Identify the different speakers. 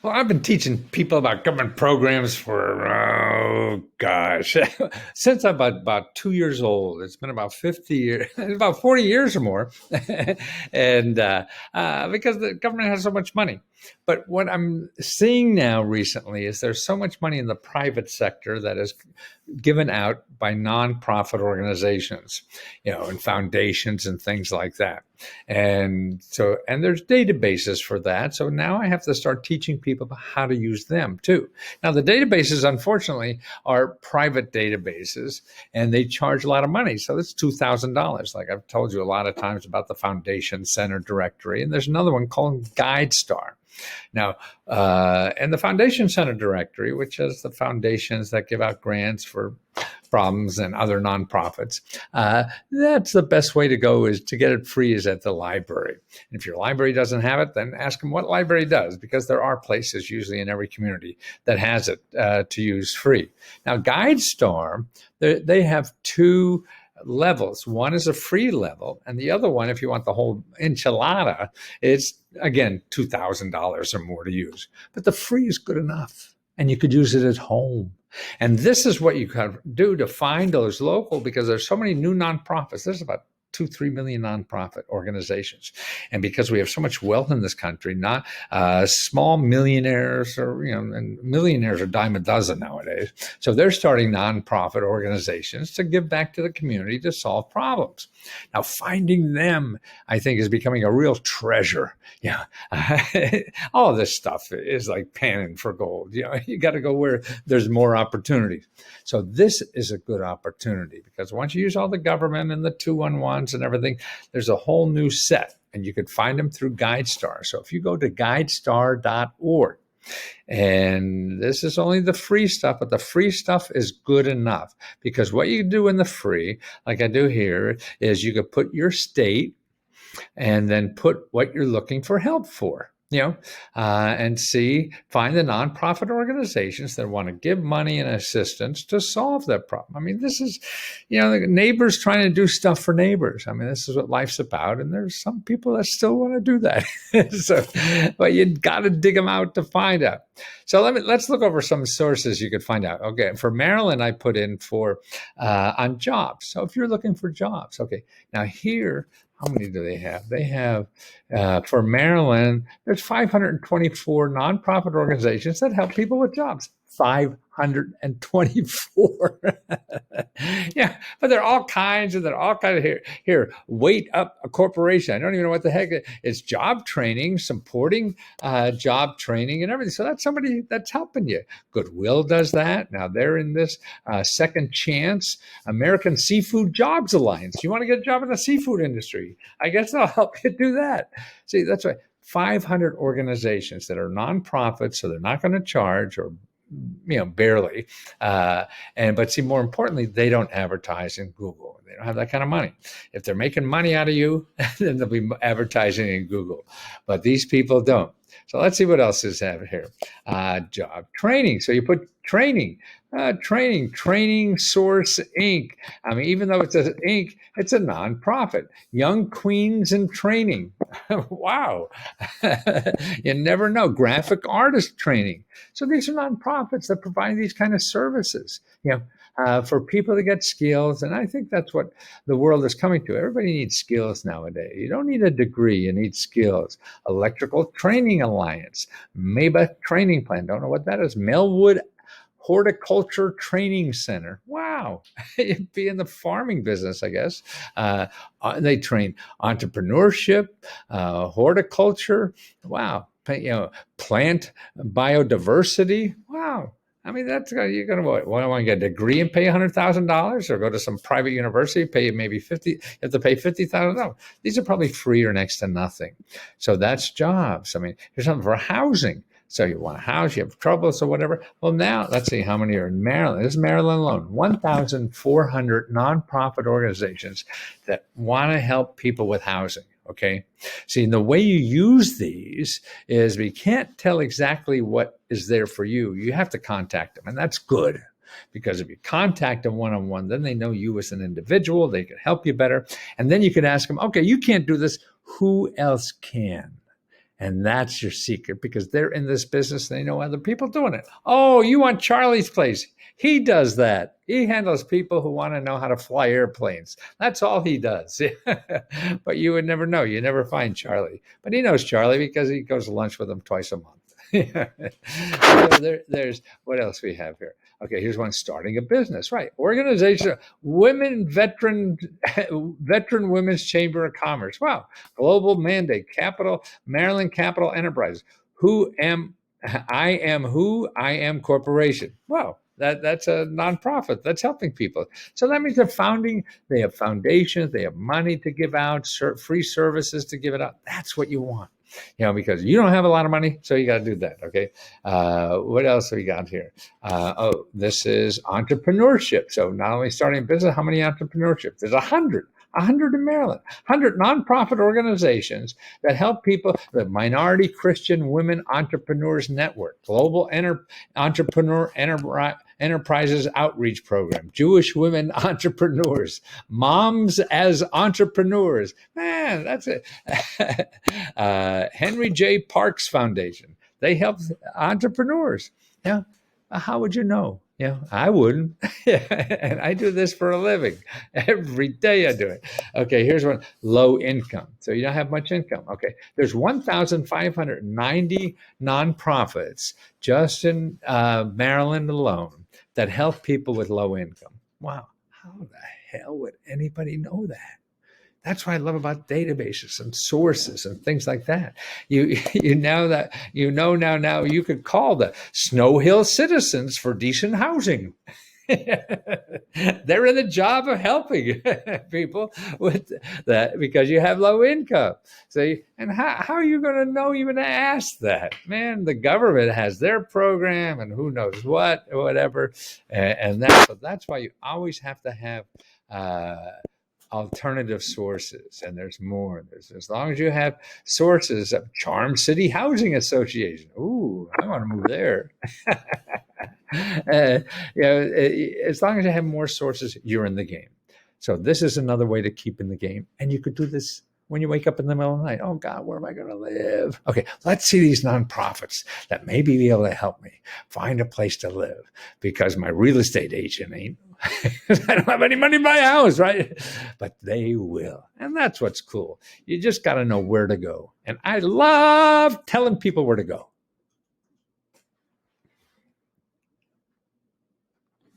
Speaker 1: Well, I've been teaching people about government programs for, oh gosh, since I'm about 2 years old. It's been about 50 years, about 40 years or more. and Because the government has so much money. But what I'm seeing now recently is there's so much money in the private sector that is given out by nonprofit organizations, and foundations and things like that. And there's databases for that. So now I have to start teaching people about how to use them too. Now, the databases, unfortunately, are private databases and they charge a lot of money. So that's $2,000. Like I've told you a lot of times about the Foundation Center Directory. And there's another one called GuideStar. Now, and the Foundation Center Directory, which is the foundations that give out grants for problems and other nonprofits, that's the best way to go, is to get it free, is at the library. And if your library doesn't have it, then ask them what library does, because there are places usually in every community that has it to use free. Now, GuideStar, they have two levels. One is a free level, and the other one, if you want the whole enchilada, is again $2,000 or more to use. But the free is good enough, and you could use it at home. And this is what you can do to find those local, because there's so many new nonprofits. There's about 2-3 million nonprofit organizations, and because we have so much wealth in this country, not small millionaires, and millionaires are dime a dozen nowadays. So they're starting nonprofit organizations to give back to the community to solve problems. Now, finding them, I think, is becoming a real treasure. All of this stuff is like panning for gold. You got to go where there's more opportunities. So this is a good opportunity, because once you use all the government and the 211s and everything, there's a whole new set, and you could find them through GuideStar. So if you go to guidestar.org, and this is only the free stuff, but the free stuff is good enough, because what you do in the free, like I do here, is you could put your state and then put what you're looking for help for. And find the nonprofit organizations that want to give money and assistance to solve that problem. I mean, this is, the neighbors trying to do stuff for neighbors. I mean, this is what life's about. And there's some people that still want to do that. But you got to dig them out to find out. So let's look over some sources you could find out. Okay, for Maryland, I put in for on jobs. So if you're looking for jobs, okay, now here, how many do they have? They have, for Maryland, there's 524 nonprofit organizations that help people with jobs. 524. Yeah, but they're all kinds of here. Wait Up a Corporation. I don't even know what the heck it's. Job training, supporting job training and everything. So that's somebody that's helping you. Goodwill does that. Now they're in this Second Chance, American Seafood Jobs Alliance. You want to get a job in the seafood industry? I guess they'll help you do that. See, that's right. 500 organizations that are nonprofits, so they're not going to charge, or barely. But see, more importantly, they don't advertise in Google. They don't have that kind of money. If they're making money out of you, then they'll be advertising in Google. But these people don't. So let's see what else is have here. Job training. So you put training. Training Source Inc. I mean, even though it's an Inc., it's a nonprofit. Young Queens in Training. Wow. You never know. Graphic Artist Training. So these are nonprofits that provide these kind of services, for people to get skills. And I think that's what the world is coming to. Everybody needs skills nowadays. You don't need a degree. You need skills. Electrical Training Alliance. Maybach Training Plan. Don't know what that is. Melwood Horticulture Training Center. Wow. You'd be in the farming business, I guess. They train entrepreneurship, horticulture. Wow. Plant biodiversity. Wow. I mean, that's you're going to want to get a degree and pay $100,000, or go to some private university, pay maybe you have to pay $50,000. These are probably free or next to nothing. So that's jobs. I mean, here's something for housing. So you want a house, you have trouble, so whatever. Well, now let's see how many are in Maryland. This is Maryland alone. 1,400 nonprofit organizations that want to help people with housing. Okay. See, the way you use these is we can't tell exactly what is there for you. You have to contact them, and that's good, because if you contact them one-on-one, then they know you as an individual. They can help you better. And then you can ask them, okay, you can't do this. Who else can? And that's your secret because they're in this business. They know other people doing it. Oh, you want Charlie's place? He does that. He handles people who want to know how to fly airplanes. That's all he does. But you would never know. You never find Charlie. But he knows Charlie because he goes to lunch with him twice a month. So there's what else we have here. Okay, here's one: starting a business. Right, organization, veteran women's chamber of commerce. Wow, global mandate, capital, Maryland Capital Enterprise. Who am I? Am who I am corporation. Wow. That's a nonprofit that's helping people. So that means they're founding, they have foundations, they have money to give out, free services to give it out. That's what you want, because you don't have a lot of money, so you got to do that. Okay. What else have we got here? This is entrepreneurship. So not only starting a business, how many entrepreneurship? There's 100 in Maryland, 100 nonprofit organizations that help people. The Minority Christian Women Entrepreneurs Network, Global Entrepreneur Enterprises Outreach Program, Jewish Women Entrepreneurs, Moms as Entrepreneurs. Man, that's it. Henry J. Parks Foundation. They help entrepreneurs. Yeah. How would you know? I wouldn't. And I do this for a living. Every day I do it. Okay, here's one. Low income. So you don't have much income. Okay, there's 1,590 nonprofits just in Maryland alone that help people with low income. Wow, how the hell would anybody know that? That's what I love about databases and sources and things like that. You now you could call the Snow Hill citizens for decent housing. They're in the job of helping people with that because you have low income. So, and how are you going to know even to ask that? Man, the government has their program and who knows what, whatever. And that's why you always have to have alternative sources, and there's more. There's, as long as you have sources of Charm City Housing Association. Ooh, I want to move there. As long as you have more sources, you're in the game. So this is another way to keep in the game, and you could do this when you wake up in the middle of the night. Oh God, where am I going to live? Okay, let's see these nonprofits that may be able to help me find a place to live because my real estate agent ain't. I don't have any money to buy a house, right? But they will. And that's what's cool. You just got to know where to go. And I love telling people where to go.